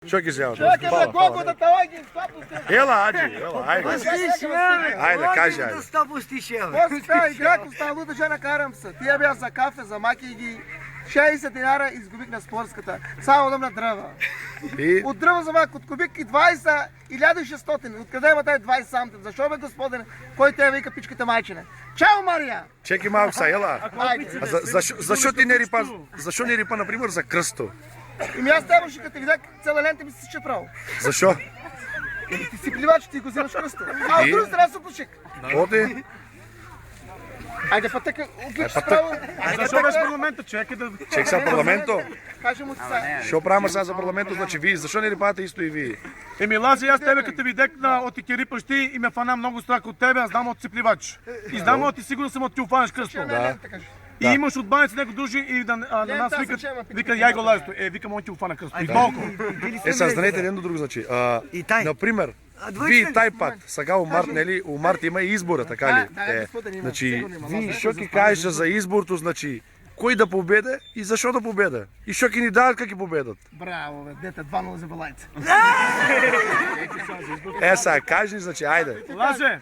Що ги взял? Чакай бе, Гого да тала ги стопусти. Ела, Аджи, ела, айде. Айде, кажи, айде. После игра, остава луда жена, карам се. Тия бях за кафе, за маки ги. 60 динара изгубих на спортската. Само дам на дръва. И? От дръва за мак, от кубик и 20, 1600. Откъде има тази 20 самтин? Защо бе, господине? Кой те вика пичката майчине? Чао, Мария! Чекай малко са, ела. Айде. Защо не рипа, например, за кръсто? Ими аз трябваше като ти видях, цяла лента ми се сича право. Защо? Ти си плевач, ти го вземаш кръста. А от друга страна супушек. Оди? Айде пътъка, обичаш право. Защо без парламента, чекай да... Чек са парламенто. Кажи му ти сега. Що правим сега за парламенто, значи вие? Защо не рипате исто и вие? Еми, Лази, аз тебе като видях от ти рипаш ти и ме фана много страх от тебе, аз знам от си плевач. И знам от ти сигурно съм от ти офанеш кръсто. И имаш от баници него дружи и на нас викат яй го Лазито. Викам он ти офана кръсто. И толкова. Създанете един до друг, значи. Например, вие тай път, сега у март, нели, у март има и избора, така ли? Значи, вие що ки кажеш за изборто, значи, кой да победе и защо да победе? И що ки ни дават как ги победат? Браво, бе, дете, 2-0 за Балайца. Сега, кажи ни, значи, айде. Лазе,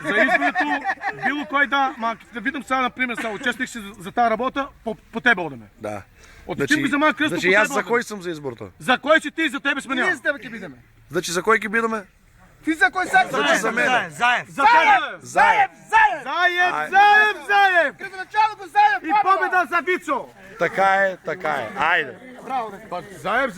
за изборото, било кой ма да видим сега, например, сега участник си за тази работа, по тебе одеме. Да. От ти ми за малко кръсто по Значи, тебе аз за одеме. кой съм за изборто? За кой си ти и за тебе сме Ние няма? с тебе ке бидеме. Значи, за кой ги бидаме? Ти за кой сега? Значи, за мене. За тебе! Заев. Заев! Като начало го Заев! И победа за Вицо! Така е. Айде. Браво, бе. Заев!